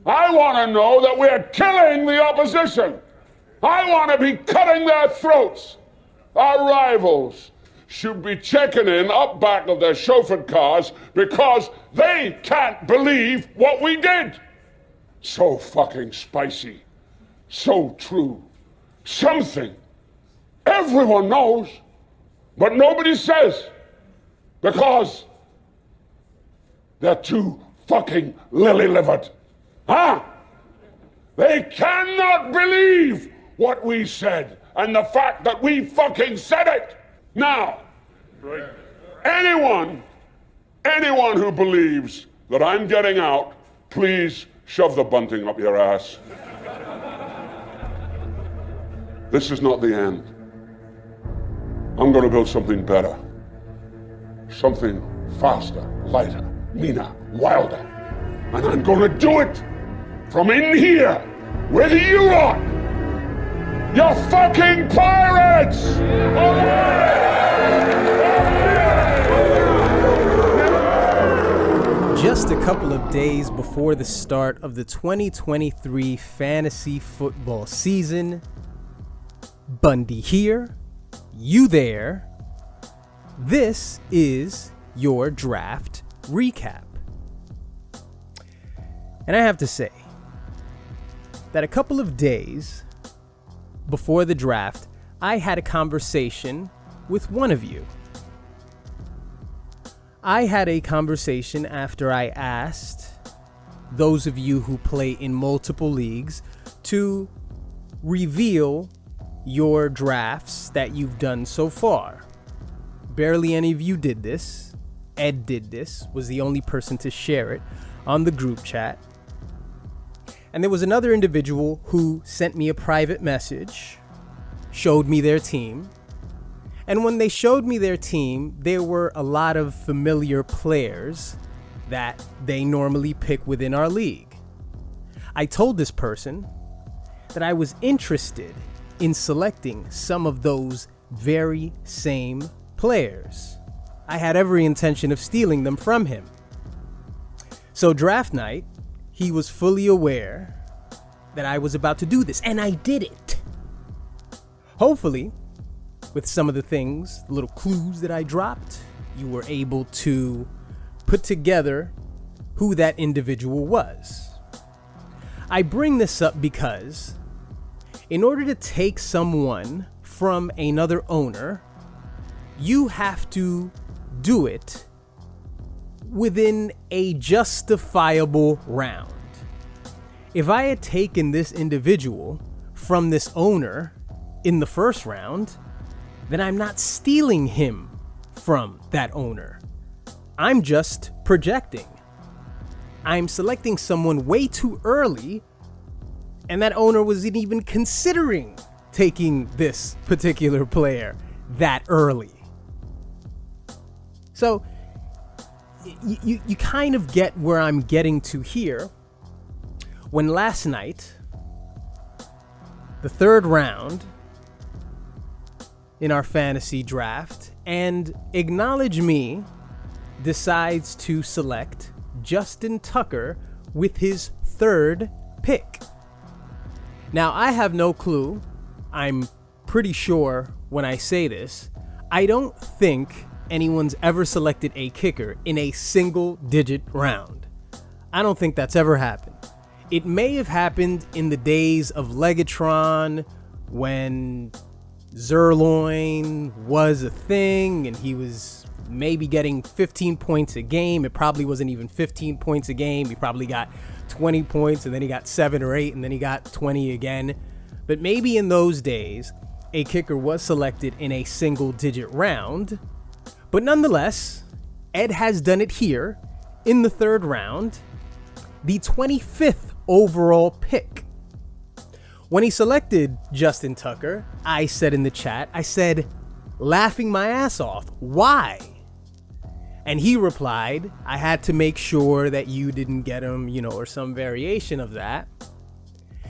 I want to know that we're killing the opposition. I want to be cutting their throats. Our rivals should be checking in up back of their chauffeured cars because they can't believe what we did. So fucking spicy. So true. Something everyone knows, but nobody says because they're too fucking lily-livered. Huh? They cannot believe what we said and the fact that we fucking said it. Now, anyone who believes that I'm getting out, please shove the bunting up your ass. This is not the end. I'm going to build something better. Something faster, lighter, meaner, wilder. And I'm going to do it from in here with you lot. You're fucking pirates! Just a couple of days before the start of the 2023 fantasy football season, Bundy here, you there. This is your draft recap. And I have to say that a couple of days before the draft, I had a conversation with one of you. I had a conversation after I asked those of you who play in multiple leagues to reveal your drafts that you've done so far. Barely any of you did this. Ed did this, was the only person to share it on the group chat. And there was another individual who sent me a private message, showed me their team. And when they showed me their team, there were a lot of familiar players that they normally pick within our league. I told this person that I was interested in selecting some of those very same players. I had every intention of stealing them from him. So draft night, he was fully aware that I was about to do this, and I did it. Hopefully, with some of the things, little clues that I dropped, you were able to put together who that individual was. I bring this up because in order to take someone from another owner, you have to do it within a justifiable round. If I had taken this individual from this owner in the first round, then I'm not stealing him from that owner. I'm just projecting. I'm selecting someone way too early, and that owner wasn't even considering taking this particular player that early. So you kind of get where I'm getting to here. When last night, the third round in our fantasy draft, and Acknowledge Me decides to select Justin Tucker with his third pick. Now, I have no clue. I'm pretty sure when I say this, I don't think anyone's ever selected a kicker in a single-digit round. I don't think that's ever happened. It may have happened in the days of Legatron when Zerloin was a thing and he was maybe getting 15 points a game. It probably wasn't even 15 points a game. He probably got 20 points and then he got 7 or 8 and then he got 20 again. But maybe in those days, a kicker was selected in a single-digit round. But nonetheless, Ed has done it here in the third round, the 25th overall pick. When he selected Justin Tucker, I said in the chat, I said, laughing my ass off, why? And he replied, I had to make sure that you didn't get him, or some variation of that.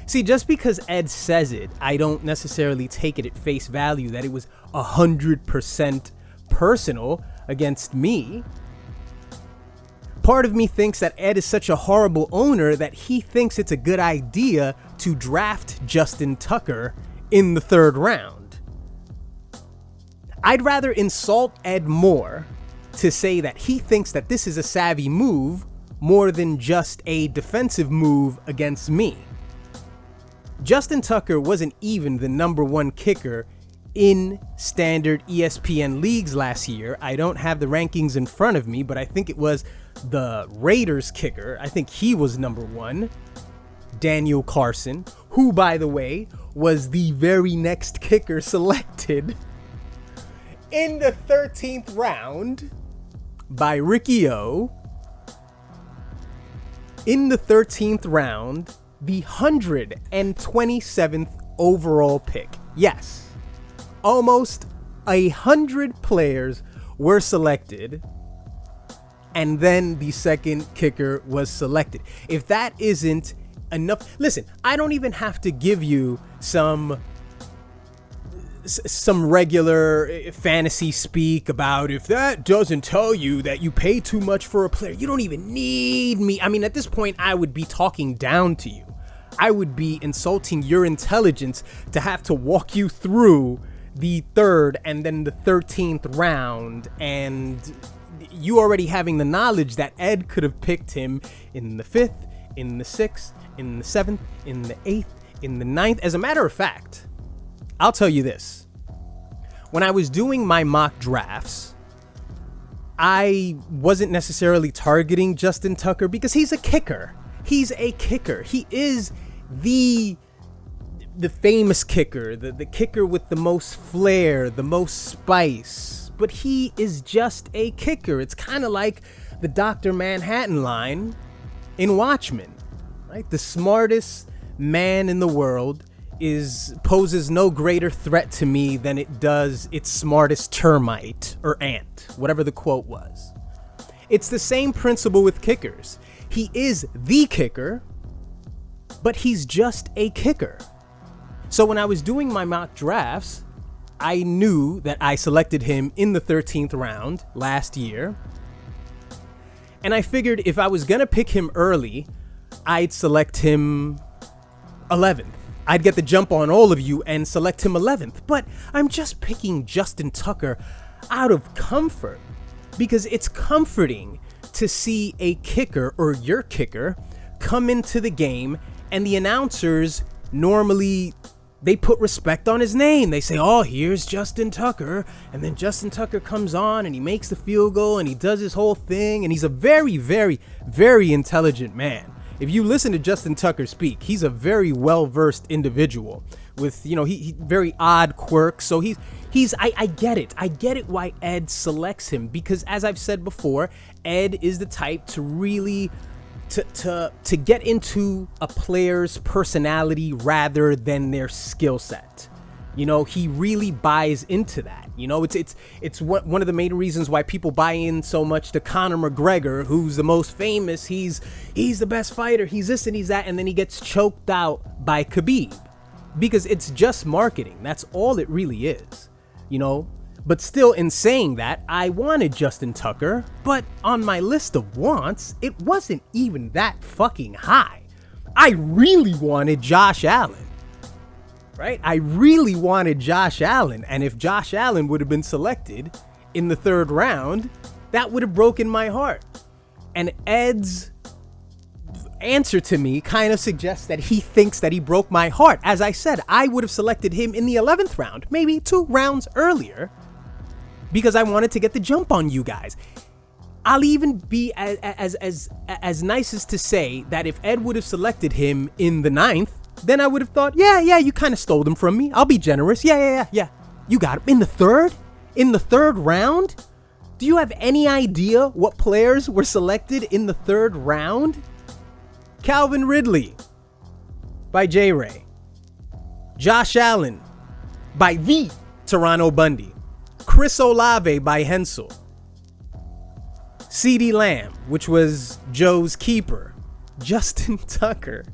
See, just because Ed says it, I don't necessarily take it at face value that it was 100% personal against me. part of me thinks that Ed is such a horrible owner that he thinks it's a good idea to draft Justin Tucker in the 3rd round. I'd rather insult Ed more to say that he thinks that this is a savvy move more than just a defensive move against me. Justin Tucker wasn't even the number 1 kicker in standard ESPN leagues last year. I don't have the rankings in front of me, but I think it was the Raiders kicker. I think he was number 1, Daniel Carson, who, by the way, was the very next kicker selected in the 13th round by Ricky O. In the 13th round, the 127th overall pick. Yes, almost 100 players were selected, and then the second kicker was selected. If that isn't enough, listen, I don't even have to give you some regular fantasy speak about if that doesn't tell you that you pay too much for a player. You don't even need me. I mean, at this point, I would be talking down to you. I would be insulting your intelligence to have to walk you through the 3rd and then the 13th round, and you already having the knowledge that Ed could have picked him in the 5th, in the 6th, in the 7th, in the 8th, in the 9th. As a matter of fact, I'll tell you this. When I was doing my mock drafts, I wasn't necessarily targeting Justin Tucker because he's a kicker. He's a kicker. He is the famous kicker, the kicker with the most flair, the most spice. But he is just a kicker. It's kind of like the Dr. Manhattan line in Watchmen, right? The smartest man in the world poses no greater threat to me than it does its smartest termite or ant, whatever the quote was. It's the same principle with kickers. He is the kicker, but he's just a kicker. So when I was doing my mock drafts, I knew that I selected him in the 13th round last year. And I figured if I was going to pick him early, I'd select him 11th. I'd get the jump on all of you and select him 11th. But I'm just picking Justin Tucker out of comfort because it's comforting to see a kicker or your kicker come into the game, and the announcers normally, they put respect on his name. They say, oh, here's Justin Tucker. And then Justin Tucker comes on and he makes the field goal and he does his whole thing. And he's a very, very, very intelligent man. If you listen to Justin Tucker speak, he's a very well-versed individual with, he very odd quirks. So I get it. I get it why Ed selects him, because as I've said before, Ed is the type to really to get into a player's personality rather than their skill set. He really buys into that. It's one of the main reasons why people buy in so much to Conor McGregor, who's the most famous. He's the best fighter. He's this and he's that, and then he gets choked out by Khabib, because it's just marketing. That's all it really is, But still, in saying that, I wanted Justin Tucker, but on my list of wants, it wasn't even that fucking high. I really wanted Josh Allen. Right? I really wanted Josh Allen, and if Josh Allen would have been selected in the 3rd round, that would have broken my heart. And Ed's answer to me kind of suggests that he thinks that he broke my heart. As I said, I would have selected him in the 11th round, maybe 2 rounds earlier, because I wanted to get the jump on you guys. I'll even be as nice as to say that if Ed would have selected him in the 9th, then I would have thought, yeah, you kind of stole them from me. I'll be generous. Yeah. You got him in the 3rd? In the 3rd round? Do you have any idea what players were selected in the 3rd round? Calvin Ridley by J. Ray. Josh Allen by the Toronto Bundy. Chris Olave by Hensel. CeeDee Lamb, which was Joe's keeper. Justin Tucker.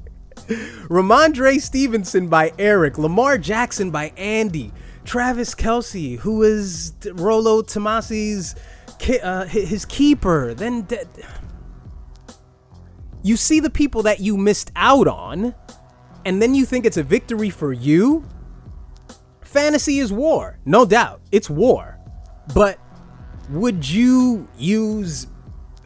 Ramondre Stevenson by Eric. Lamar Jackson by Andy. Travis Kelce, who is Rollo Tomasi's his keeper. Then You see the people that you missed out on, and then you think it's a victory for you? Fantasy is war, no doubt. It's war. But would you use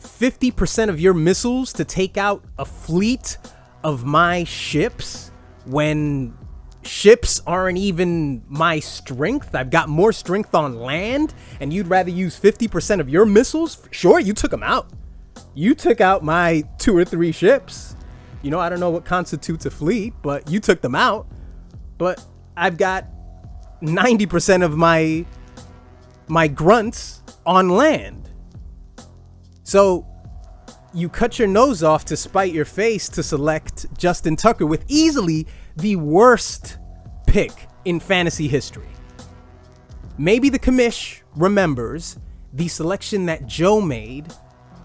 50% of your missiles to take out a fleet of my ships when ships aren't even my strength? I've got more strength on land, and you'd rather use 50% of your missiles? Sure, you took them out. You took out my 2 or 3 ships. You know, I don't know what constitutes a fleet, but you took them out. But I've got 90% of my grunts on land. So you cut your nose off to spite your face to select Justin Tucker with easily the worst pick in fantasy history. Maybe the commish remembers the selection that Joe made.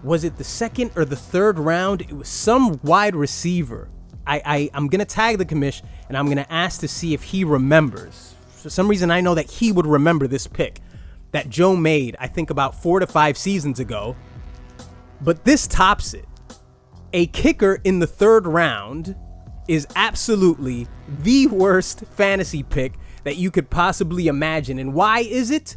Was it the 2nd or the 3rd round? It was some wide receiver. I'm going to tag the commish, and I'm going to ask to see if he remembers. For some reason, I know that he would remember this pick that Joe made, I think about 4 to 5 seasons ago. But this tops it. A kicker in the 3rd round is absolutely the worst fantasy pick that you could possibly imagine. And why is it?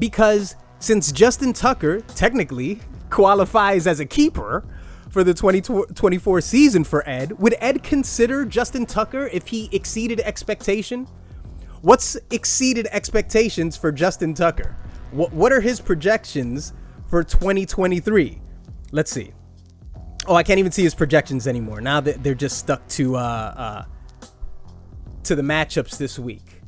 Because since Justin Tucker technically qualifies as a keeper for the 2024 season for Ed, would Ed consider Justin Tucker if he exceeded expectation? What's exceeded expectations for Justin Tucker? What are his projections for 2023? Let's see. Oh, I can't even see his projections anymore. Now that they're just stuck to the matchups this week.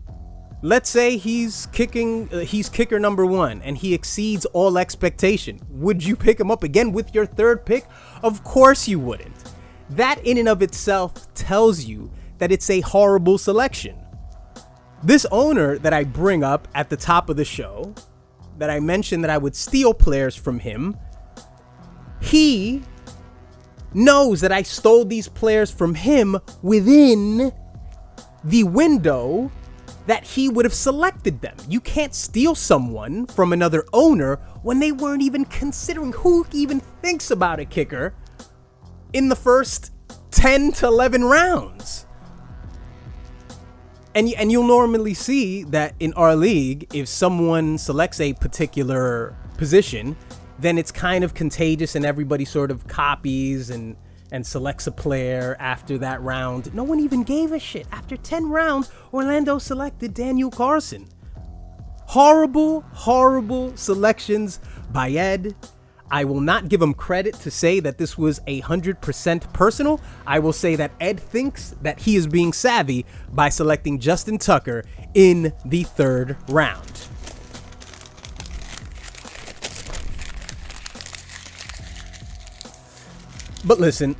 Let's say he's kicker number 1 and he exceeds all expectation. Would you pick him up again with your 3rd pick? Of course you wouldn't. That in and of itself tells you that it's a horrible selection. This owner that I bring up at the top of the show, that I mentioned that I would steal players from him, he knows that I stole these players from him within the window that he would have selected them. You can't steal someone from another owner when they weren't even considering. Who even thinks about a kicker in the first 10 to 11 rounds? And you'll normally see that in our league, if someone selects a particular position, then it's kind of contagious and everybody sort of copies and selects a player after that round. No one even gave a shit. After 10 rounds, Orlando selected Daniel Carlson. Horrible, horrible selections by Ed. I will not give him credit to say that this was 100% personal. I will say that Ed thinks that he is being savvy by selecting Justin Tucker in the 3rd round. But listen,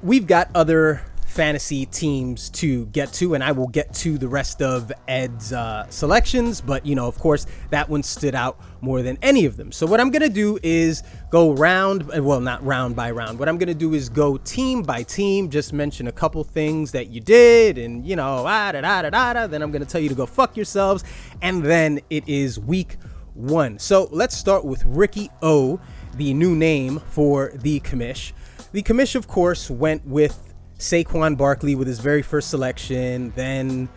we've got other fantasy teams to get to, and I will get to the rest of Ed's selections, but you know, of course, that one stood out more than any of them. So what I'm gonna do is go not round by round. What I'm gonna do is go team by team, just mention a couple things that you did, and you know, then I'm gonna tell you to go fuck yourselves, and then it is week 1. So let's start with Ricky O, the new name for the commish. The commish, of course, went with Saquon Barkley with his very first selection, then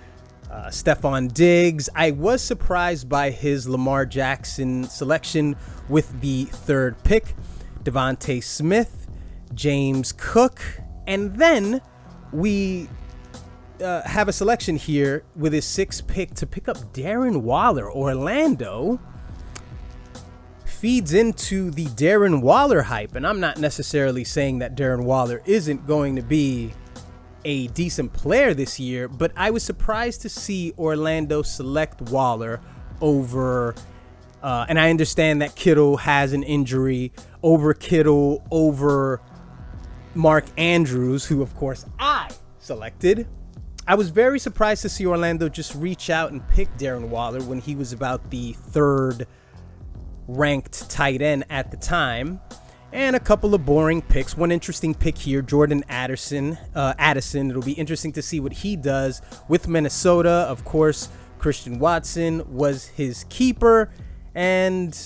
Stephon Diggs. I was surprised by his Lamar Jackson selection with the 3rd pick, Devontae Smith, James Cook, and then we have a selection here with his 6th pick to pick up Darren Waller. Orlando feeds into the Darren Waller hype, and I'm not necessarily saying that Darren Waller isn't going to be a decent player this year, but I was surprised to see Orlando select Waller over, and I understand that Kittle has an injury, over Kittle, over Mark Andrews, who of course I selected. I was very surprised to see Orlando just reach out and pick Darren Waller when he was about the 3rd ranked tight end at the time. And a couple of boring picks. One interesting pick here, Jordan Addison. It'll be interesting to see what he does with Minnesota. Of course, Christian Watson was his keeper. And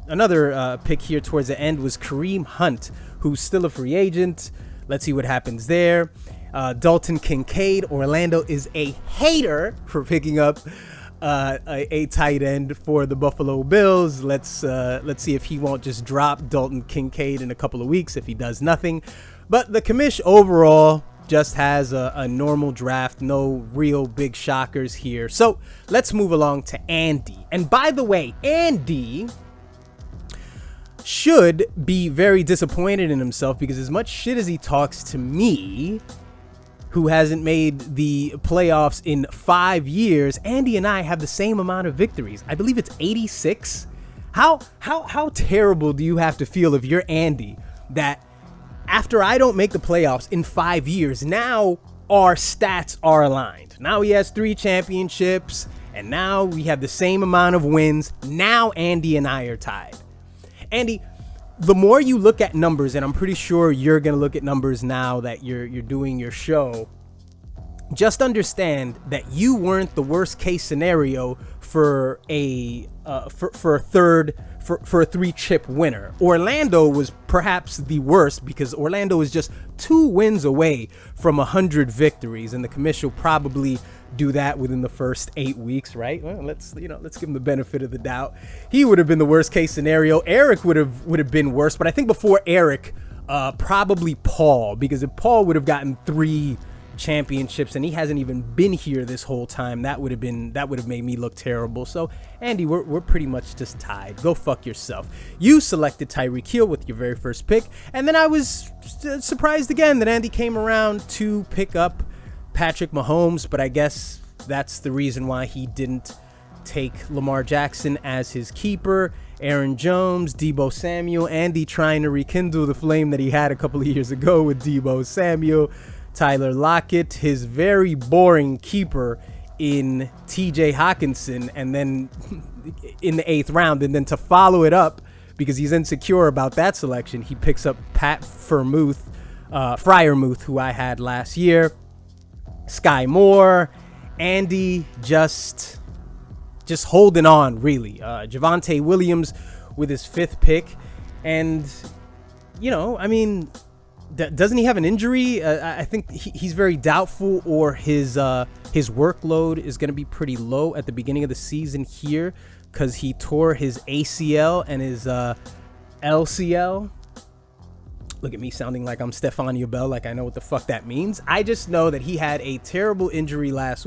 another pick here towards the end was Kareem Hunt, who's still a free agent. Let's see what happens there. Dalton Kincaid. Orlando is a hater for picking up a tight end for the Buffalo Bills. Let's see if he won't just drop Dalton Kincaid in a couple of weeks if he does nothing. But the commish overall just has a normal draft. No real big shockers here. So let's move along to Andy. And by the way, Andy should be very disappointed in himself, because as much shit as he talks to me, who hasn't made the playoffs in 5 years, Andy and I have the same amount of victories. I believe it's 86. How terrible do you have to feel if you're Andy, that after I don't make the playoffs in 5 years, now our stats are aligned. Now he has 3 championships, and now we have the same amount of wins. Now Andy and I are tied. Andy, the more you look at numbers, and I'm pretty sure you're going to look at numbers now that you're doing your show, just understand that you weren't the worst case scenario for a 3-chip winner. Orlando was perhaps the worst, because Orlando is just 2 wins away from 100 victories, and the commission will probably do that within the first 8 weeks, right? Well, let's give him the benefit of the doubt. He would have been the worst case scenario. Eric would have been worse, but I think before Eric, probably Paul, because if Paul would have gotten 3 championships and he hasn't even been here this whole time, that would have made me look terrible. So Andy, we're pretty much just tied. Go fuck yourself. You selected Tyreek Hill with your very first pick, and then I was surprised again that Andy came around to pick up Patrick Mahomes, but I guess that's the reason why he didn't take Lamar Jackson as his keeper. Aaron Jones, Deebo Samuel, Andy trying to rekindle the flame that he had a couple of years ago with Deebo Samuel. Tyler Lockett, his very boring keeper in TJ Hawkinson, and then in the 8th round, and then to follow it up, because he's insecure about that selection, he picks up Pat Freiermuth, who I had last year. Sky Moore, Andy just holding on, really. Javonte Williams with his 5th pick, and doesn't he have an injury? I think he's very doubtful, or his workload is going to be pretty low at the beginning of the season here, because he tore his ACL and his LCL. Look at me sounding like I'm Stephania Bell, like I know what the fuck that means. I just know that he had a terrible injury last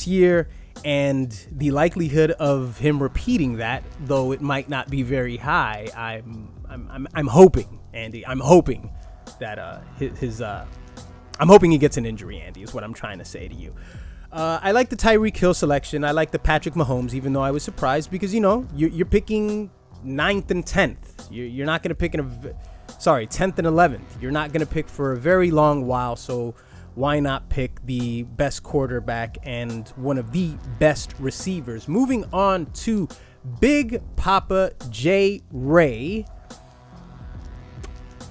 year, and the likelihood of him repeating that, though it might not be very high, I'm hoping, Andy. I'm hoping that I'm hoping he gets an injury, Andy, is what I'm trying to say to you. I like the Tyreek Hill selection. I like the Patrick Mahomes, even though I was surprised, because you're picking 9th and 10th. You're not going to pick 10th and 11th. You're not going to pick for a very long while, so why not pick the best quarterback and one of the best receivers? Moving on to Big Papa J. Ray.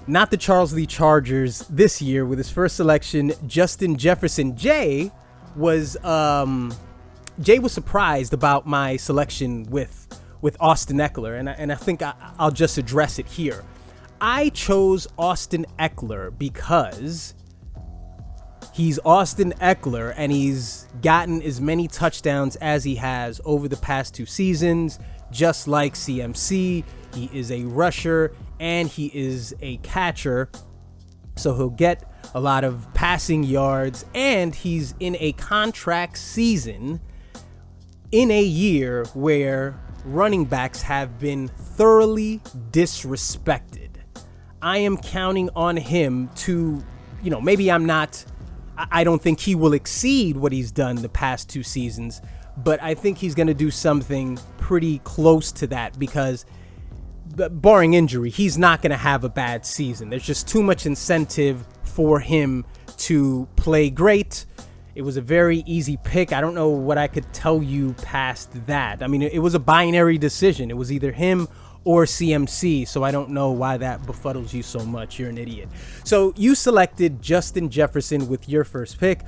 Not the Charles Lee Chargers this year with his first selection, Justin Jefferson. Jay was surprised about my selection with Austin Eckler, and I think I'll just address it here. I chose Austin Eckler because he's Austin Eckler, and he's gotten as many touchdowns as he has over the past 2 seasons, just like CMC. He is a rusher and he is a catcher, so he'll get a lot of passing yards, and he's in a contract season in a year where running backs have been thoroughly disrespected. I am counting on him to, maybe I don't think he will exceed what he's done the past 2 seasons, but I think he's going to do something pretty close to that, because barring injury, he's not going to have a bad season. There's just too much incentive for him to play great. It was a very easy pick. I don't know what I could tell you past that. I mean, it was a binary decision. It was either him or CMC, so I don't know why that befuddles you so much. You're an idiot. So you selected Justin Jefferson with your first pick,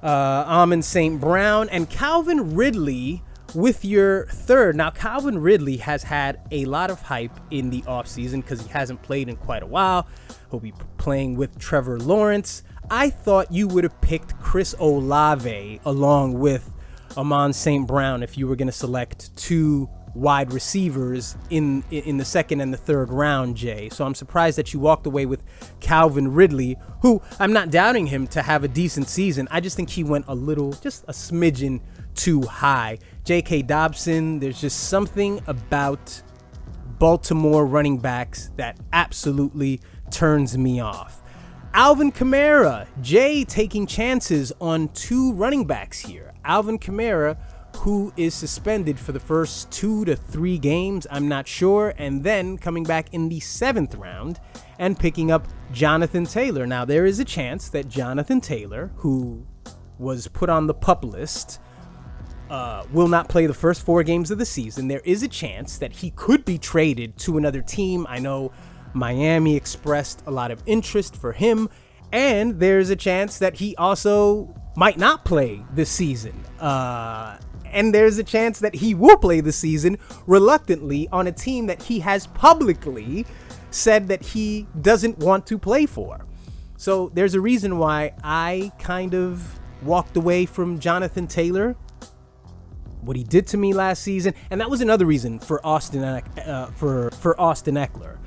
Amon St. Brown, and Calvin Ridley with your third, now Calvin Ridley has had a lot of hype in the offseason because he hasn't played in quite a while. He'll be playing with Trevor Lawrence. I thought you would have picked Chris Olave along with Amon St. Brown if you were going to select two wide receivers in the second and the third round, Jay. So I'm surprised that you walked away with Calvin Ridley, who I'm not doubting him to have a decent season. I just think he went just a smidgen too high. J.K. Dobson, there's just something about Baltimore running backs that absolutely turns me off. Alvin Kamara, Jay taking chances on two running backs here. Alvin Kamara, who is suspended for the first 2 to 3 games, I'm not sure, and then coming back in the 7th round and picking up Jonathan Taylor. Now, there is a chance that Jonathan Taylor, who was put on the PUP list, will not play the first 4 games of the season. There is a chance that he could be traded to another team. I know Miami expressed a lot of interest for him, and there's a chance that he also might not play this season. And there's a chance that he will play the season reluctantly on a team that he has publicly said that he doesn't want to play for. So there's a reason why I kind of walked away from Jonathan Taylor, what he did to me last season, and that was another reason for Austin Eckler.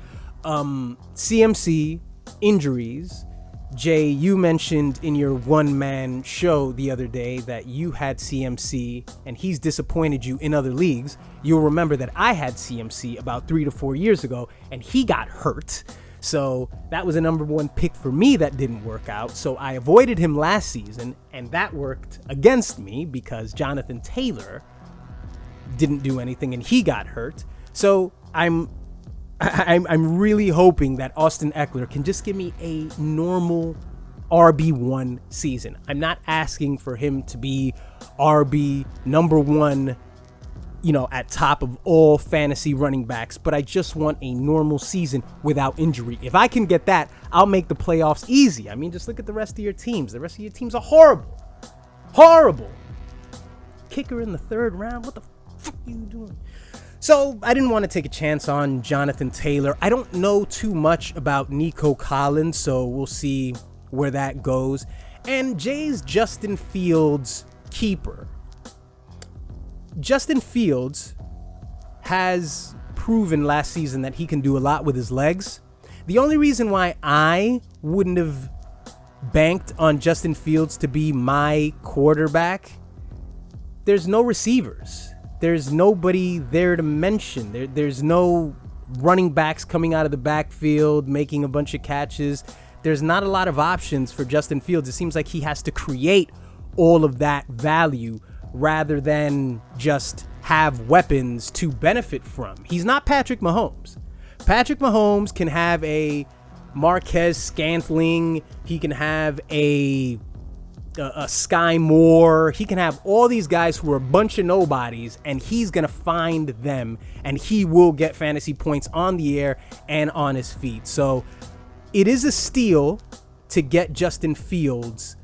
CMC, injuries. Jay, you mentioned in your one-man show the other day that you had CMC and he's disappointed you in other leagues. You'll remember that I had CMC about 3 to 4 years ago and he got hurt. So that was a number 1 pick for me that didn't work out. So I avoided him last season and that worked against me because Jonathan Taylor didn't do anything and he got hurt. So I'm really hoping that Austin Eckler can just give me a normal RB1 season. I'm not asking for him to be RB number 1, at top of all fantasy running backs, but I just want a normal season without injury. If I can get that, I'll make the playoffs easy. I mean, just look at the rest of your teams. The rest of your teams are horrible. Horrible. Kicker in the 3rd round. What the fuck are you doing? So I didn't want to take a chance on Jonathan Taylor. I don't know too much about Nico Collins, so we'll see where that goes. And Jay's Justin Fields keeper. Justin Fields has proven last season that he can do a lot with his legs. The only reason why I wouldn't have banked on Justin Fields to be my quarterback, there's no receivers. There's nobody there to mention. There's no running backs coming out of the backfield, making a bunch of catches. There's not a lot of options for Justin Fields. It seems like he has to create all of that value rather than just have weapons to benefit from. He's not Patrick Mahomes. Patrick Mahomes can have a Marquez Scantling. He can have a Sky Moore. He can have all these guys who are a bunch of nobodies, and he's going to find them, and he will get fantasy points on the air and on his feet. So it is a steal to get Justin Fields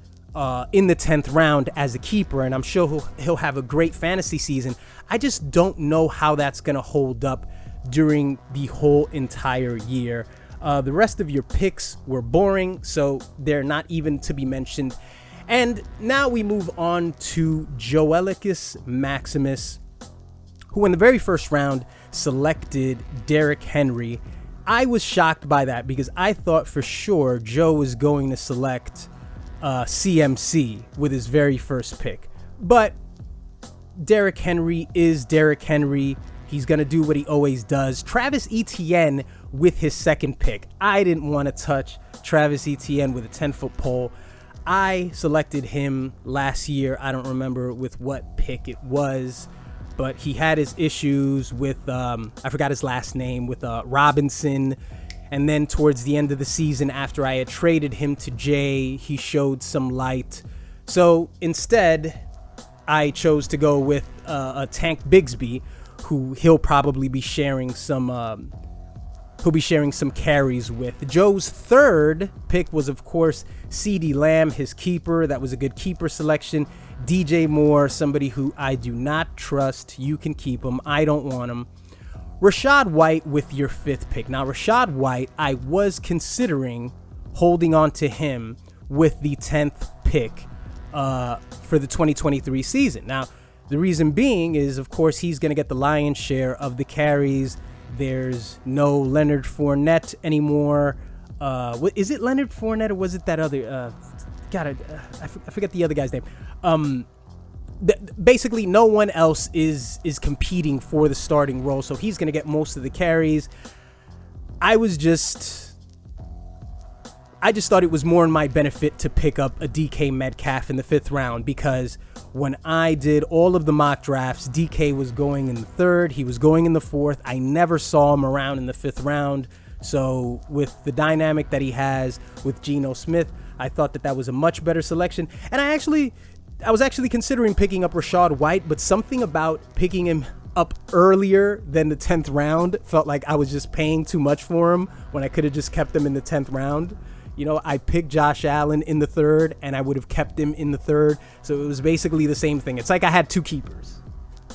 in the 10th round as a keeper, and I'm sure he'll have a great fantasy season. I just don't know how that's going to hold up during the whole entire year. The rest of your picks were boring, so they're not even to be mentioned. And now we move on to Joelicus Maximus, who in the very first round selected Derrick Henry. I was shocked by that because I thought for sure Joe was going to select CMC with his very first pick. But Derrick Henry is Derrick Henry. He's going to do what he always does. Travis Etienne with his second pick. I didn't want to touch Travis Etienne with a 10-foot pole. I selected him last year. I don't remember with what pick it was, but he had his issues with, I forgot his last name, with Robinson. And then towards the end of the season, after I had traded him to Jay, he showed some light. So instead, I chose to go with a Tank Bigsby, who he'll probably be sharing some he'll be sharing some carries with. Joe's third pick was, of course, CeeDee Lamb, his keeper. That was a good keeper selection. DJ Moore, somebody who I do not trust. You can keep him. I don't want him. Rachaad White with your fifth pick. Now, Rachaad White, I was considering holding on to him with the 10th pick for the 2023 season. Now, the reason being is, of course, he's going to get the lion's share of the carries. There's no Leonard Fournette anymore. Is it Leonard Fournette or was it that other? I forget the other guy's name. Basically, no one else is competing for the starting role, so he's going to get most of the carries. I just thought it was more in my benefit to pick up a DK Metcalf in the 5th round, because when I did all of the mock drafts, DK was going in the 3rd, he was going in the 4th. I never saw him around in the 5th round. So with the dynamic that he has with Geno Smith, I thought that was a much better selection. And I was actually considering picking up Rachaad White, but something about picking him up earlier than the 10th round felt like I was just paying too much for him when I could have just kept him in the 10th round. You know, I picked Josh Allen in the 3rd, and I would have kept him in the 3rd. So it was basically the same thing. It's like I had two keepers,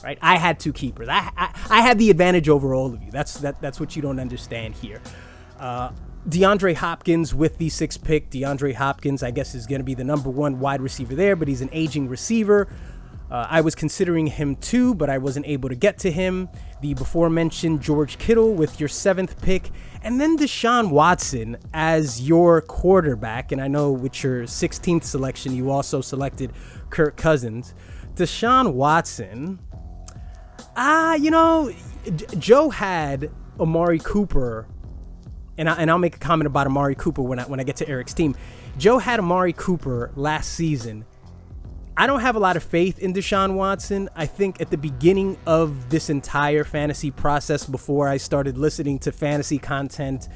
right? I had two keepers. I had the advantage over all of you. That's what you don't understand here. DeAndre Hopkins with the 6th pick. DeAndre Hopkins, I guess, is going to be the number 1 wide receiver there, but he's an aging receiver. I was considering him too, but I wasn't able to get to him. The before mentioned George Kittle with your 7th pick, and then Deshaun Watson as your quarterback. And I know with your 16th selection, you also selected Kirk Cousins. Deshaun Watson, Joe had Amari Cooper, and I'll make a comment about Amari Cooper when I get to Eric's team. Joe had Amari Cooper last season. I don't have a lot of faith in Deshaun Watson. I think at the beginning of this entire fantasy process, before I started listening to fantasy content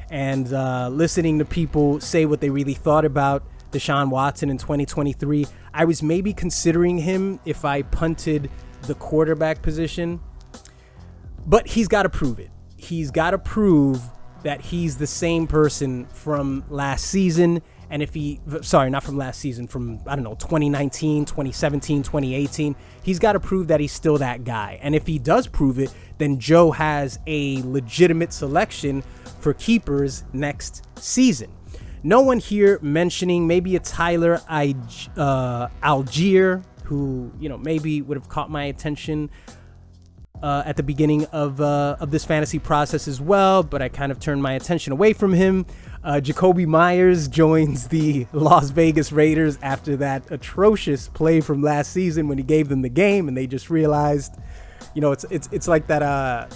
and listening to people say what they really thought about Deshaun Watson in 2023, I was maybe considering him if I punted the quarterback position. But he's got to prove it. He's got to prove that he's the same person from last season. And not from last season, from, 2019, 2017, 2018, he's got to prove that he's still that guy. And if he does prove it, then Joe has a legitimate selection for keepers next season. No one here mentioning maybe a Tyler Algier, who, maybe would have caught my attention at the beginning of this fantasy process as well, but I kind of turned my attention away from him. Jacoby Myers joins the Las Vegas Raiders after that atrocious play from last season when he gave them the game and they just realized, it's like that.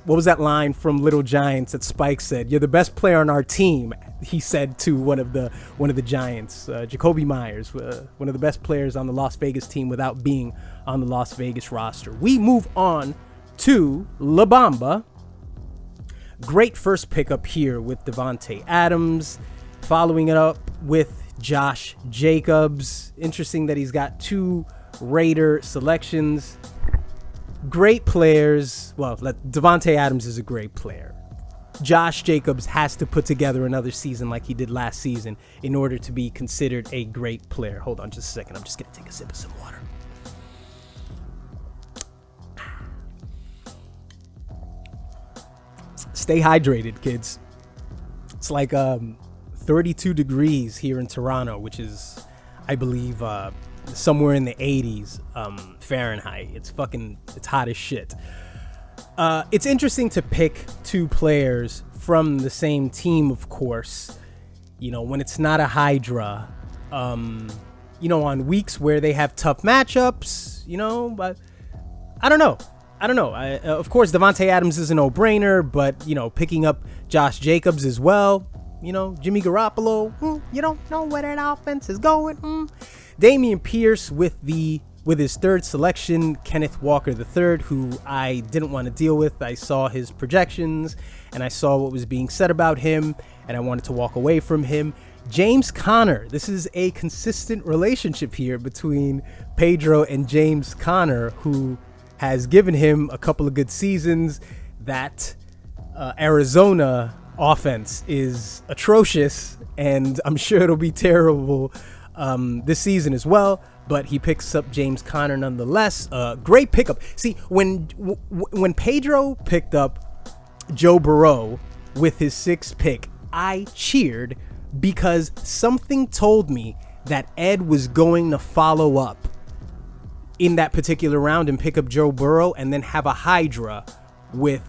What was that line from Little Giants that Spike said? "You're the best player on our team," he said to one of the Giants. Jacoby Myers, one of the best players on the Las Vegas team without being on the Las Vegas roster. We move on to La Bamba. Great first pickup here with Davante Adams, following it up with Josh Jacobs. Interesting that he's got 2 Raider selections. Great players. Well, Davante Adams is a great player. Josh Jacobs has to put together another season like he did last season in order to be considered a great player. Hold on just a second. I'm just going to take a sip of some water. Stay hydrated, kids. It's like 32 degrees here in Toronto, which is, I believe, somewhere in the 80s Fahrenheit. It's hot as shit. It's interesting to pick 2 players from the same team, of course, when it's not a Hydra, on weeks where they have tough matchups, but I don't know. Of course, Davante Adams is a no-brainer, but, picking up Josh Jacobs as well, Jimmy Garoppolo, you don't know where that offense is going. Dameon Pierce with his 3rd selection, Kenneth Walker III, who I didn't want to deal with. I saw his projections, and I saw what was being said about him, and I wanted to walk away from him. James Conner. This is a consistent relationship here between Pedro and James Conner, who has given him a couple of good seasons. That Arizona offense is atrocious, and I'm sure it'll be terrible this season as well. But he picks up James Conner nonetheless. Great pickup. See, when Pedro picked up Joe Burrow with his 6th pick, I cheered because something told me that Ed was going to follow up in that particular round and pick up Joe Burrow and then have a Hydra with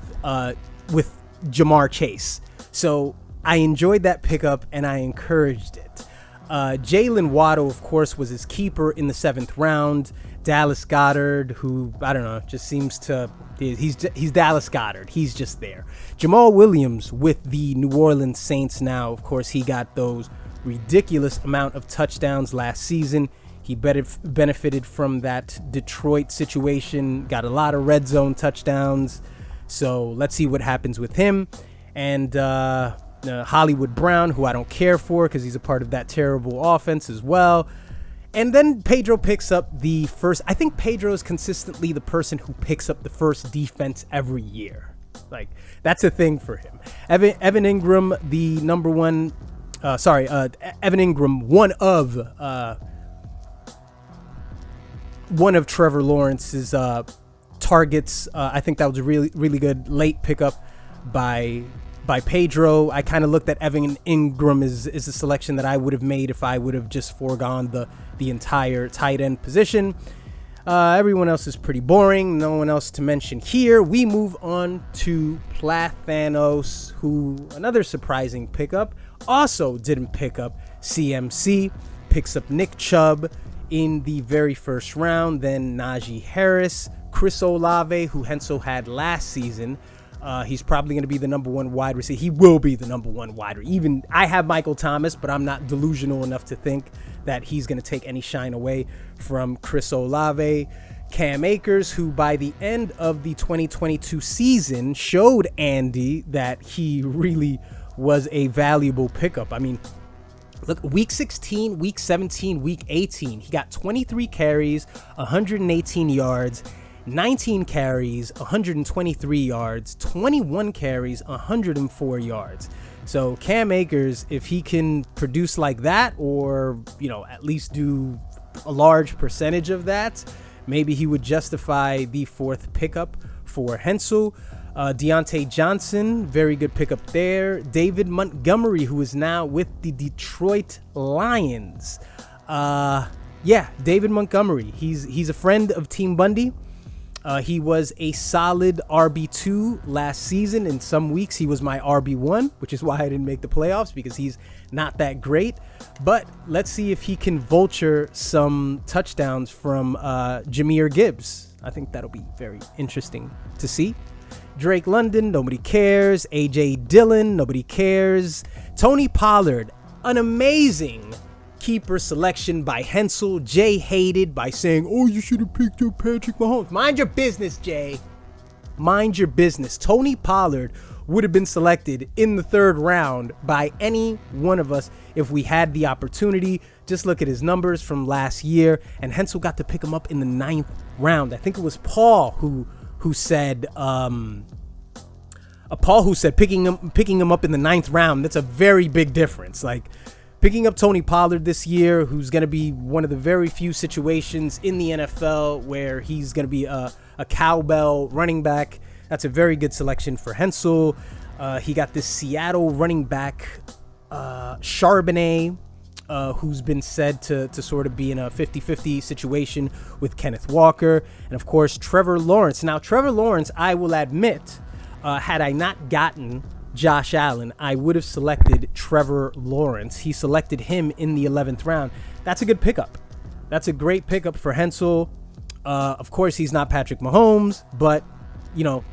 Jamar Chase. So I enjoyed that pickup and I encouraged it. Jalen Waddle, of course, was his keeper in the 7th round. Dallas Goedert, who, I don't know, just seems to, he's Dallas Goedert. He's just there. Jamal Williams with the New Orleans Saints now. Of course, he got those ridiculous amount of touchdowns last season. He benefited from that Detroit situation, got a lot of red zone touchdowns. So let's see what happens with him. And Hollywood Brown, who I don't care for because he's a part of that terrible offense as well. And then Pedro picks up the first. I think Pedro is consistently the person who picks up the first defense every year. Like, that's a thing for him. Evan Ingram, the number one. Evan Ingram, one of Trevor Lawrence's targets. I think that was a really, really good late pickup by Pedro. I kind of looked at Evan Ingram as a selection that I would have made if I would have just foregone the entire tight end position. Everyone else is pretty boring. No one else to mention here. We move on to Plathanos, who, another surprising pickup, also didn't pick up CMC. Picks up Nick Chubb in the very first round. Then Najee Harris, Chris Olave, who Hensel had last season. He's probably going to be the number one wide receiver. He will be the number one wide receiver. Even I have Michael Thomas, but I'm not delusional enough to think that he's going to take any shine away from Chris Olave. Cam Akers, who by the end of the 2022 season showed Andy that he really was a valuable pickup. I mean, look, week 16, week 17, week 18, he got 23 carries, 118 yards, 19 carries, 123 yards, 21 carries, 104 yards. So Cam Akers, if he can produce like that, or, at least do a large percentage of that, maybe he would justify the 4th pickup for Hensel. Deontay Johnson, very good pickup there. David Montgomery, who is now with the Detroit Lions. David Montgomery. He's a friend of Team Bundy. He was a solid RB2 last season. In some weeks, he was my RB1, which is why I didn't make the playoffs, because he's not that great. But let's see if he can vulture some touchdowns from Jahmyr Gibbs. I think that'll be very interesting to see. Drake London, nobody cares. A.J. Dillon, nobody cares. Tony Pollard, an amazing keeper selection by Hensel. Jay hated by saying, "Oh, you should have picked up Patrick Mahomes." Mind your business, Jay. Mind your business. Tony Pollard would have been selected in the 3rd round by any one of us if we had the opportunity. Just look at his numbers from last year, and Hensel got to pick him up in the 9th round. I think it was Paul who said picking him up in the 9th round. That's a very big difference. Like, picking up Tony Pollard this year, who's going to be one of the very few situations in the NFL where he's going to be a cowbell running back. That's a very good selection for Hensel. He got this Seattle running back, Charbonnet, who's been said to sort of be in a 50-50 situation with Kenneth Walker. And, of course, Trevor Lawrence. Now, Trevor Lawrence, I will admit, had I not gotten Josh Allen, I would have selected Trevor Lawrence. He selected him in the 11th round. That's a good pickup. That's a great pickup for Hensel. Of course, he's not Patrick Mahomes, but,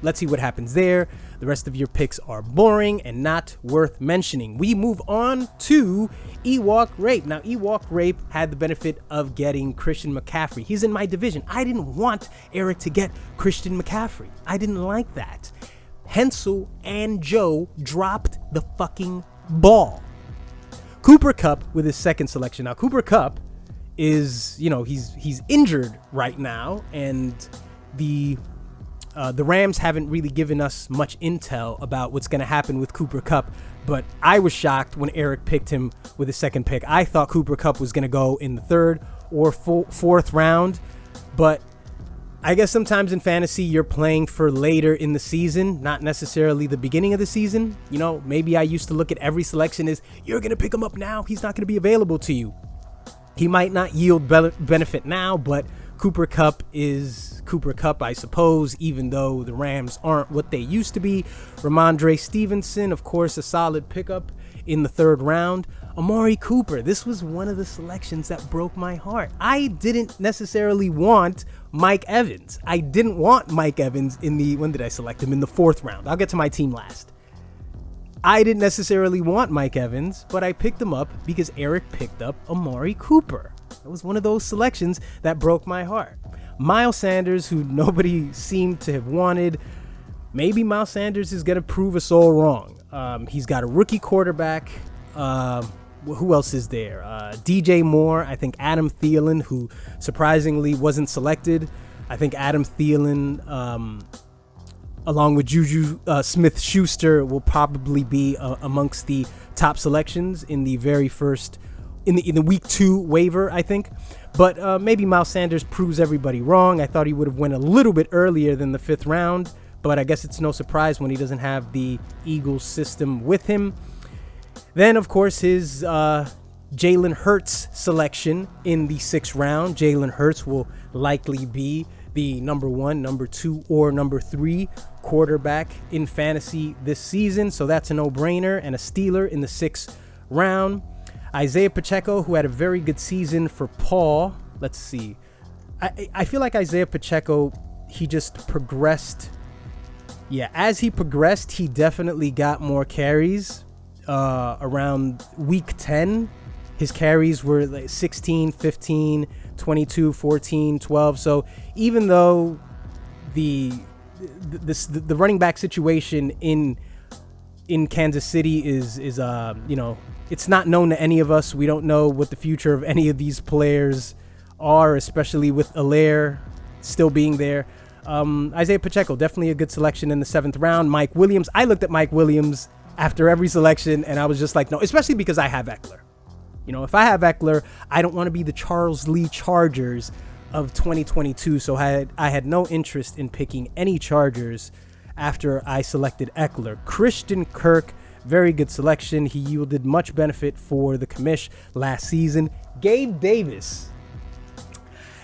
let's see what happens there. The rest of your picks are boring and not worth mentioning. We move on to Ewok Rape. Now, Ewok Rape had the benefit of getting Christian McCaffrey. He's in my division. I didn't want Eric to get Christian McCaffrey. I didn't like that. Hensel and Joe dropped the fucking ball. Cooper Kupp with his 2nd selection. Now, Cooper Kupp is, he's injured right now, and the The Rams haven't really given us much intel about what's going to happen with Cooper Kupp, but I was shocked when Eric picked him with his second pick. I thought Cooper Kupp was going to go in the third or fourth round, but I guess sometimes in fantasy you're playing for later in the season, not necessarily the beginning of the season. You know, maybe I used to look at every selection as, you're going to pick him up now, he's not going to be available to you. He might not yield benefit now, but Cooper Kupp is Cooper Kupp, I suppose, even though the Rams aren't what they used to be. Ramondre Stevenson, of course, a solid pickup in the third round. Amari Cooper, this was one of the selections that broke my heart. I didn't necessarily want Mike Evans. I didn't want Mike Evans when did I select him? In the fourth round. I'll get to my team last. I didn't necessarily want Mike Evans, but I picked him up because Eric picked up Amari Cooper. It was one of those selections that broke my heart. Miles Sanders, who nobody seemed to have wanted. Maybe Miles Sanders is going to prove us all wrong. He's got a rookie quarterback. Who else is there? DJ Moore. I think Adam Thielen, who surprisingly wasn't selected. I think Adam Thielen, along with Juju Smith-Schuster, will probably be amongst the top selections in the very first, in the week 2 waiver, I think. But maybe Miles Sanders proves everybody wrong. I thought he would have went a little bit earlier than the 5th round, but I guess it's no surprise when he doesn't have the Eagles system with him. Then, of course, his Jalen Hurts selection in the 6th round. Jalen Hurts will likely be the number 1, number 2, or number 3 quarterback in fantasy this season. So that's a no-brainer and a stealer in the 6th round. Isaiah Pacheco, who had a very good season for Paul. Let's see. I feel like Isaiah Pacheco, he just progressed. Yeah, as he progressed, he definitely got more carries. Around week 10, his carries were like 16, 15, 22, 14, 12. So even though the running back situation in Kansas City is it's not known to any of us. We don't know what the future of any of these players are, especially with Allaire still being there. Isaiah Pacheco, definitely a good selection in the 7th round. Mike Williams. I looked at Mike Williams after every selection, and I was just like, no, especially because I have Eckler. You know, if I have Eckler, I don't want to be the Charles Lee Chargers of 2022. So I had no interest in picking any Chargers after I selected Eckler. Christian Kirk, very good selection. He yielded much benefit for the commish last season. Gabe Davis.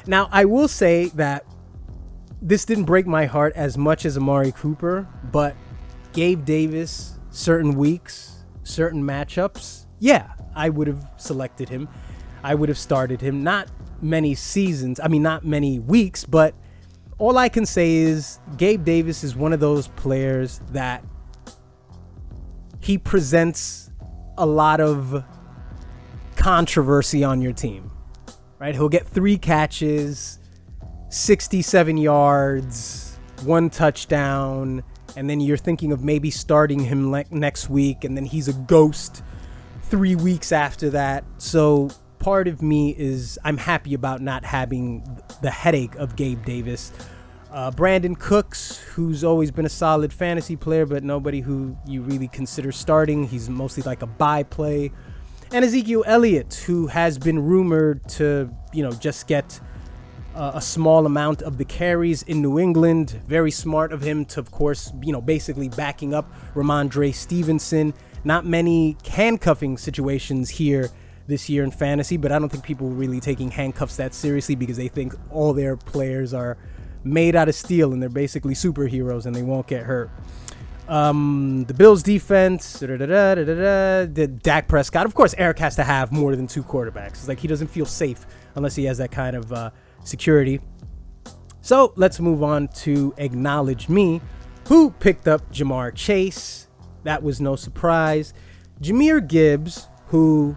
Now, I will say that this didn't break my heart as much as Amari Cooper, but Gabe Davis, certain weeks, certain matchups, yeah, I would have selected him. I would have started him. Not many weeks, but all I can say is Gabe Davis is one of those players that he presents a lot of controversy on your team, right? He'll get 3 catches, 67 yards, 1 touchdown, and then you're thinking of maybe starting him next week, and then he's a ghost 3 weeks after that. So part of me is I'm happy about not having the headache of Gabe Davis. Brandon Cooks, who's always been a solid fantasy player, but nobody who you really consider starting. He's mostly like a buy play. And Ezekiel Elliott, who has been rumored to, just get a small amount of the carries in New England. Very smart of him to, of course, basically backing up Ramondre Stevenson. Not many handcuffing situations here this year in fantasy, but I don't think people are really taking handcuffs that seriously because they think all their players are made out of steel and they're basically superheroes and they won't get hurt. The Bills defense, the Dak Prescott. Of course, Eric has to have more than 2 quarterbacks. It's like he doesn't feel safe unless he has that kind of security. So let's move on to Acknowledge Me, who picked up Jamar Chase. That was no surprise. Jahmyr Gibbs, who,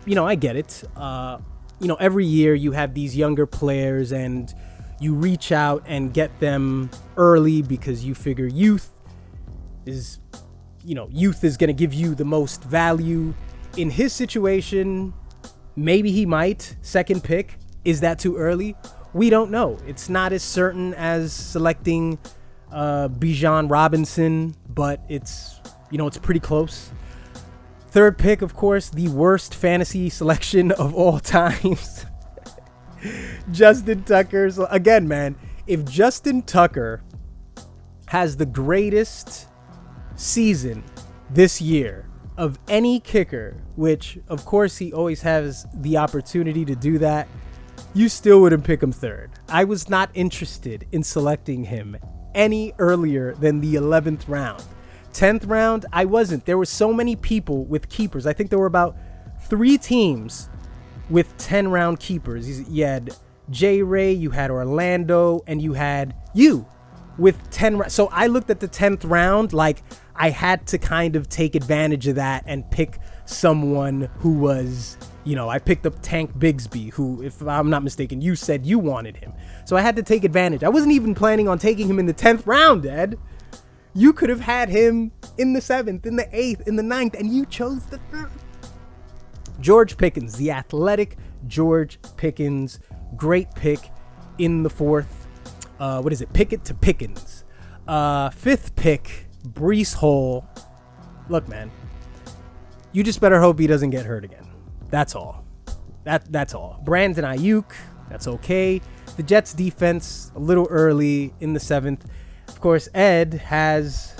I get it. Every year you have these younger players and you reach out and get them early because you figure youth is going to give you the most value. In his situation, maybe he might. 2nd pick. Is that too early? We don't know. It's not as certain as selecting Bijan Robinson, but it's pretty close. Third pick, of course, the worst fantasy selection of all times. Justin Tucker. So again, man, if Justin Tucker has the greatest season this year of any kicker, which of course he always has the opportunity to do that, you still wouldn't pick him third. I was not interested in selecting him any earlier than the 11th round. 10th round, I wasn't. There were so many people with keepers. I think there were about 3 teams with 10-round keepers. You had J-Ray, you had Orlando, and you had you with 10. So I looked at the 10th round like I had to kind of take advantage of that and pick someone who was, I picked up Tank Bigsby, who, if I'm not mistaken, you said you wanted him. So I had to take advantage. I wasn't even planning on taking him in the 10th round, Ed. You could have had him in the 7th, in the 8th, in the 9th, and you chose the 3rd. George Pickens, the athletic George Pickens. Great pick in the 4th. Pickett to Pickens. 5th pick, Breece Hall. Look, man, you just better hope he doesn't get hurt again. That's all. That's all. Brandon Ayuk, that's okay. The Jets defense, a little early in the 7th. Of course, Ed has,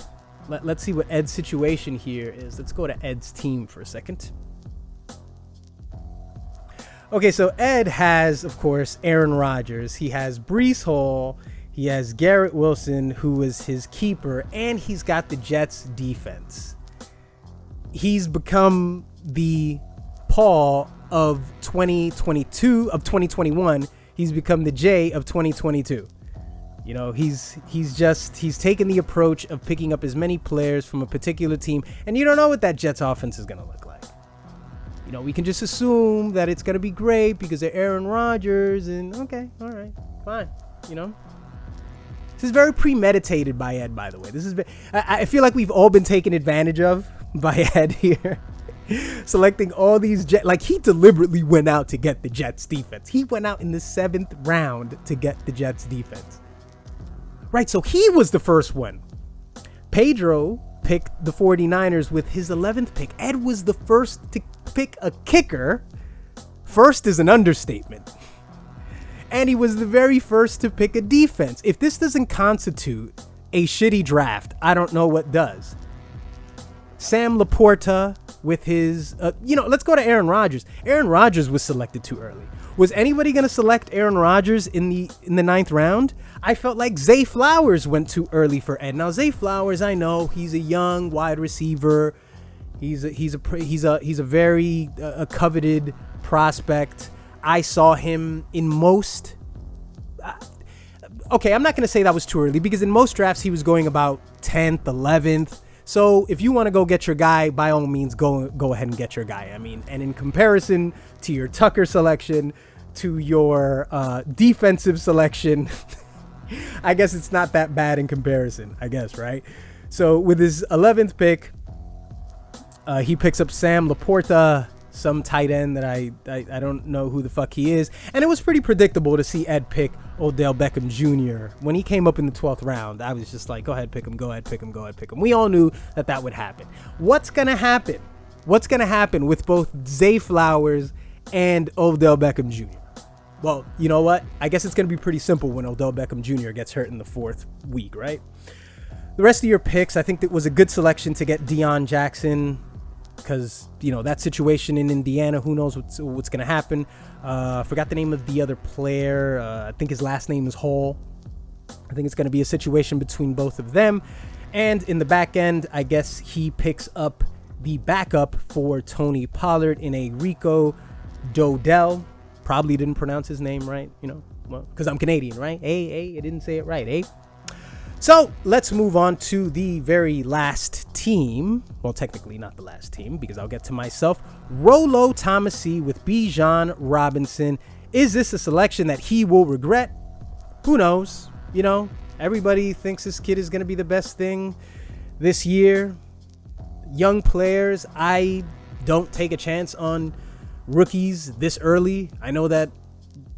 let's see what Ed's situation here is. Let's go to Ed's team for a second. Okay, so Ed has, of course, Aaron Rodgers. He has Breece Hall. He has Garrett Wilson, who is his keeper, and he's got the Jets defense. He's become the Paul of 2021. He's become the Jay of 2022. He's taken the approach of picking up as many players from a particular team, and you don't know what that Jets offense is going to look like. We can just assume that it's going to be great because they're Aaron Rodgers, and okay, all right, fine. This is very premeditated by Ed, by the way. I feel like we've all been taken advantage of by Ed here. Selecting all these Jets. Like, he deliberately went out to get the Jets defense. He went out in the 7th round to get the Jets defense. Right, so he was the first one. Pedro picked the 49ers with his 11th pick. Ed was the first to pick a kicker. First is an understatement. And he was the very first to pick a defense. If this doesn't constitute a shitty draft, I don't know what does. Sam Laporta with his, let's go to Aaron Rodgers. Aaron Rodgers was selected too early. Was anybody going to select Aaron Rodgers in the 9th round? I felt like Zay Flowers went too early for Ed. Now, Zay Flowers, I know he's a young wide receiver. He's a very coveted prospect. I saw him in most. Okay, I'm not going to say that was too early because in most drafts he was going about 10th, 11th. So if you want to go get your guy, by all means, go ahead and get your guy. I mean, and in comparison to your Tucker selection, to your defensive selection, I guess it's not that bad in comparison, I guess, right? So with his 11th pick, he picks up Sam Laporta, some tight end that I don't know who the fuck he is. And it was pretty predictable to see Ed pick Odell Beckham Jr. When he came up in the 12th round, I was just like, go ahead, pick him, go ahead, pick him, go ahead, pick him. We all knew that would happen. What's going to happen? What's going to happen with both Zay Flowers and Odell Beckham Jr.? Well, you know what? I guess it's going to be pretty simple when Odell Beckham Jr. gets hurt in the 4th week, right? The rest of your picks, I think it was a good selection to get Deion Jackson because, that situation in Indiana, who knows what's going to happen. Forgot the name of the other player. I think his last name is Hall. I think it's going to be a situation between both of them. And in the back end, I guess he picks up the backup for Tony Pollard in a Rico Dodell. Probably didn't pronounce his name right, because I'm Canadian, right? I didn't say it right, So let's move on to the very last team. Well, technically not the last team because I'll get to myself. Rolo Tomassi with Bijan Robinson. Is this a selection that he will regret? Who knows? Everybody thinks this kid is going to be the best thing this year. Young players, I don't take a chance on rookies this early. I know that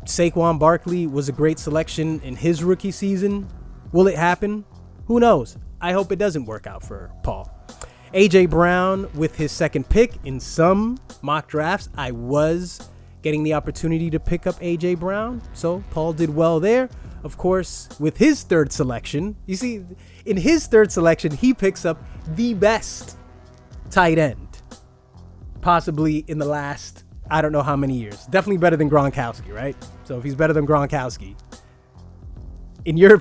Saquon Barkley was a great selection in his rookie season. Will it happen? Who knows? I hope it doesn't work out for Paul. AJ Brown with his second pick. In some mock drafts, I was getting the opportunity to pick up AJ Brown, so Paul did well there. Of course, with his third selection, you see, in his third selection, he picks up the best tight end, possibly in the last, I don't know how many years. Definitely better than Gronkowski, right? So if he's better than Gronkowski, in your...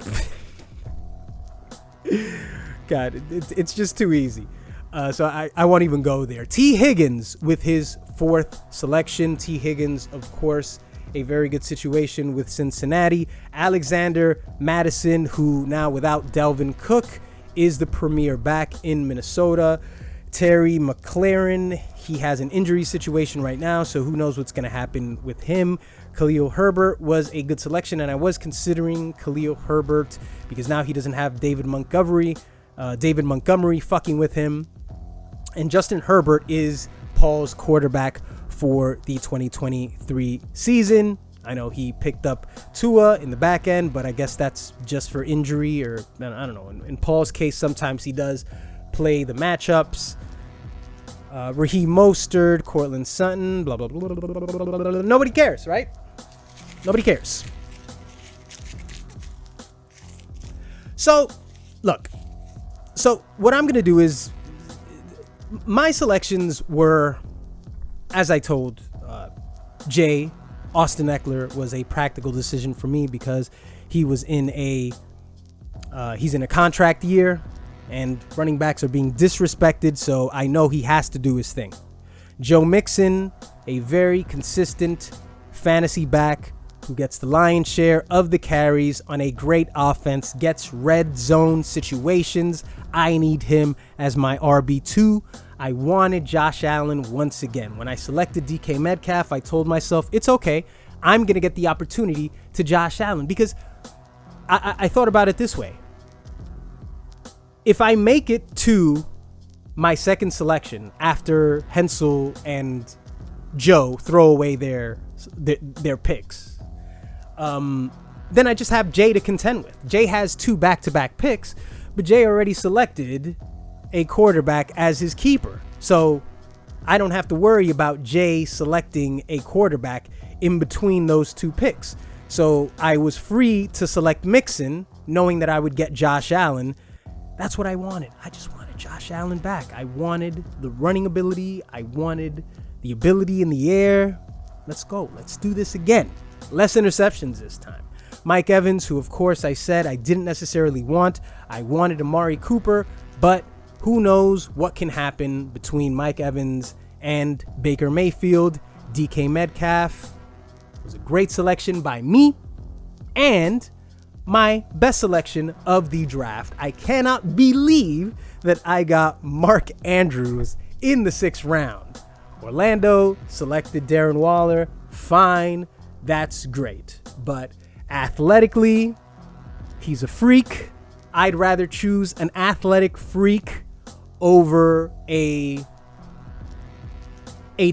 God, it's just too easy. So I won't even go there. T. Higgins with his fourth selection. T. Higgins, of course, a very good situation with Cincinnati. Alexander Madison, who now without Delvin Cook is the premier back in Minnesota. Terry McLaurin, he has an injury situation right now, so who knows what's going to happen with him. Khalil Herbert was a good selection, and I was considering Khalil Herbert because now he doesn't have David Montgomery fucking with him. And Justin Herbert is Paul's quarterback for the 2023 season. I know he picked up Tua in the back end, but I guess that's just for injury, or I don't know. In Paul's case, sometimes he does play the matchups. Raheem Mostert, Cortland Sutton, blah, blah, blah, blah, blah, blah, blah, blah. Nobody cares, right? Nobody cares. So, look. So, what I'm going to do is, my selections were, as I told Jay, Austin Eckler was a practical decision for me because he was in he's in a contract year and running backs are being disrespected, so I know he has to do his thing. Joe Mixon, a very consistent fantasy back who gets the lion's share of the carries on a great offense, gets red zone situations. I need him as my RB2. I wanted Josh Allen once again. When I selected DK Metcalf, I told myself, it's okay. I'm going to get the opportunity to Josh Allen because I thought about it this way. If I make it to my second selection after Hensel and Joe throw away their picks, then I just have Jay to contend with. Jay has 2 back-to-back picks, but Jay already selected a quarterback as his keeper. So I don't have to worry about Jay selecting a quarterback in between those 2 picks. So I was free to select Mixon, knowing that I would get Josh Allen. That's what I wanted. I just wanted Josh Allen back. I wanted the running ability. I wanted the ability in the air. Let's go. Let's do this again. Less interceptions this time. Mike Evans, who of course I said I didn't necessarily want. I wanted Amari Cooper, but who knows what can happen between Mike Evans and Baker Mayfield. DK Metcalf was a great selection by me and my best selection of the draft. I cannot believe that I got Mark Andrews in the 6th round. Orlando selected Darren Waller. Fine, that's great. But athletically, he's a freak. I'd rather choose an athletic freak over a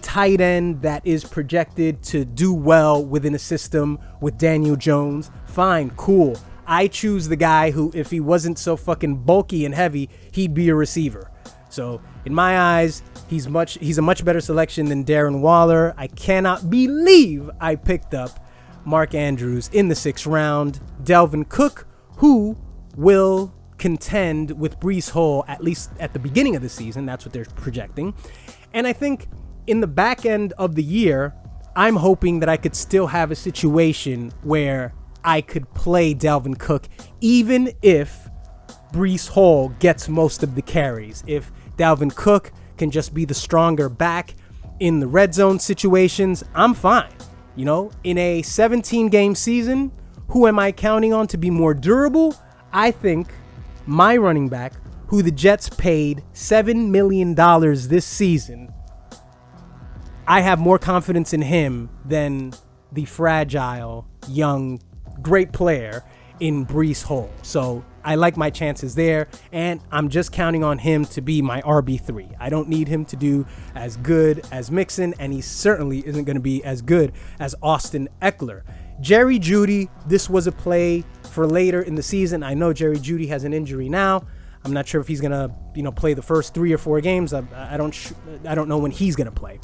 tight end that is projected to do well within a system with Daniel Jones. Fine, cool. I choose the guy who, if he wasn't so fucking bulky and heavy, he'd be a receiver. So in my eyes, he's a much better selection than Darren Waller. I cannot believe I picked up Mark Andrews in the 6th round. Delvin Cook, who will contend with Breece Hall, at least at the beginning of the season. That's what they're projecting. And I think in the back end of the year, I'm hoping that I could still have a situation where I could play Delvin Cook, even if Breece Hall gets most of the carries. If Dalvin Cook can just be the stronger back in the red zone situations, I'm fine. You know, in a 17-game season, who am I counting on to be more durable? I think my running back, who the Jets paid $7 million this season, I have more confidence in him than the fragile, young, great player in Breece Hall. So I like my chances there, and I'm just counting on him to be my RB3. I don't need him to do as good as Mixon, and he certainly isn't going to be as good as Austin Eckler. Jerry Jeudy, this was a play for later in the season. I know Jerry Jeudy has an injury now. I'm not sure if he's gonna, play the first 3 or 4 games. I don't know when he's gonna play.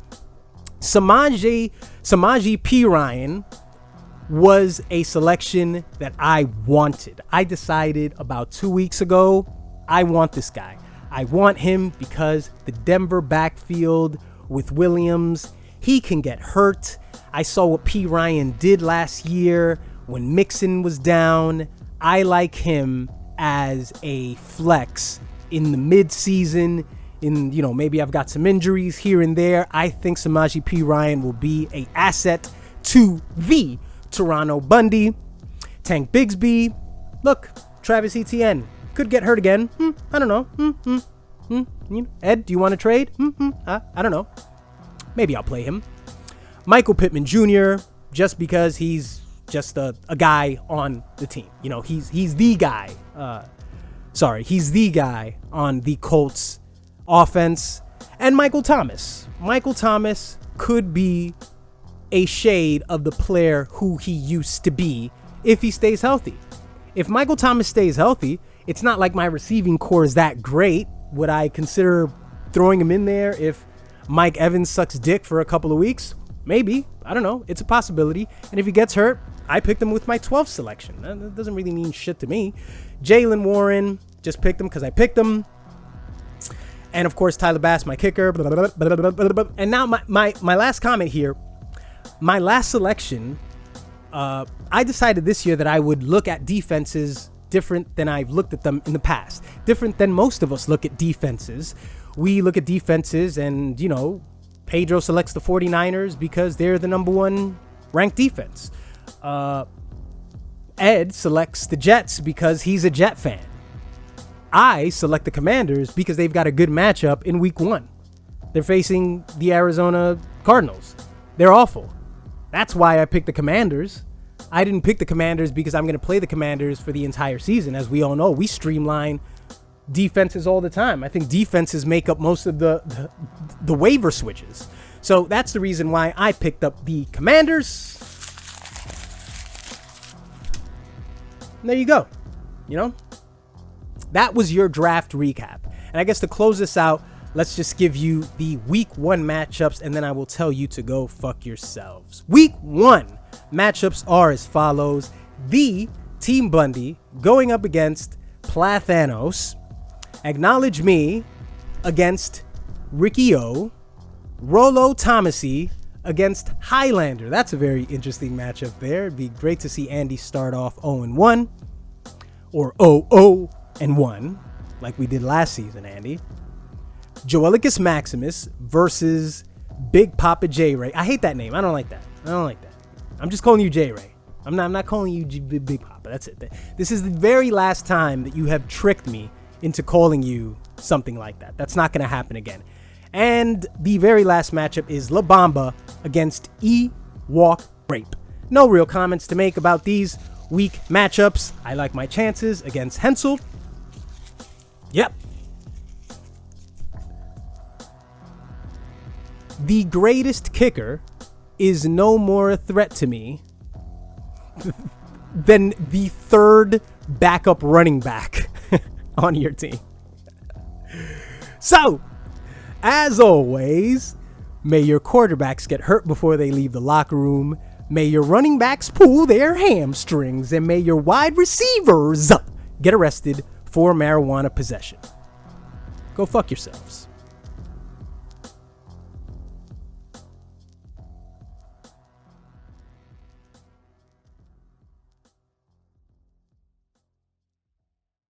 Samaje Perine was a selection that I wanted. I decided about 2 weeks ago, I want this guy. I want him because the Denver backfield with Williams, he can get hurt. I saw what Perine did last year when Mixon was down. I like him as a flex in the mid-season. Maybe I've got some injuries here and there. I think Samaje Perine will be an asset to the Toronto Bundy. Tank Bigsby. Look, Travis Etienne could get hurt again. I don't know. Ed, do you want to trade? I don't know. Maybe I'll play him. Michael Pittman Jr., just because he's just a guy on the team. He's the guy. He's the guy on the Colts offense. And Michael Thomas. Michael Thomas could be a shade of the player who he used to be if he stays healthy. If Michael Thomas stays healthy, it's not like my receiving core is that great. Would I consider throwing him in there if Mike Evans sucks dick for a couple of weeks? Maybe. I don't know. It's a possibility. And if he gets hurt, I picked him with my 12th selection. That doesn't really mean shit to me. Jaylen Warren, just picked him because I picked him. And of course, Tyler Bass, my kicker. And now my last comment here. My last selection, I decided this year that I would look at defenses different than I've looked at them in the past. Different than most of us look at defenses. We look at defenses and, Pedro selects the 49ers because they're the number 1 ranked defense. Ed selects the Jets because he's a Jet fan. I select the Commanders because they've got a good matchup in week 1. They're facing the Arizona Cardinals. They're awful. That's why I picked the Commanders. I didn't pick the Commanders because I'm going to play the Commanders for the entire season. As we all know, we streamline defenses all the time. I think defenses make up most of the waiver switches. So that's the reason why I picked up the Commanders. And there you go. That was your draft recap. And I guess to close this out, let's just give you the week 1 matchups, and then I will tell you to go fuck yourselves. Week 1 matchups are as follows. The Team Bundy going up against Plathanos. Acknowledge Me against Ricky O. Rolo Tomasi against Highlander. That's a very interesting matchup there. It'd be great to see Andy start off 0-1 or 0-1 like we did last season, Andy. Joelicus Maximus versus Big Papa J Ray. I hate that name. I don't like that. I'm just calling you J Ray. I'm not calling you Big Papa. That's it. This is the very last time that you have tricked me into calling you something like that. That's not going to happen again. And the very last matchup is La Bamba against E-Walk Rape. No real comments to make about these week matchups. I like my chances against Hensel. Yep. The greatest kicker is no more a threat to me than the 3rd backup running back on your team. So, as always, may your quarterbacks get hurt before they leave the locker room. May your running backs pull their hamstrings, and may your wide receivers get arrested for marijuana possession. Go fuck yourselves.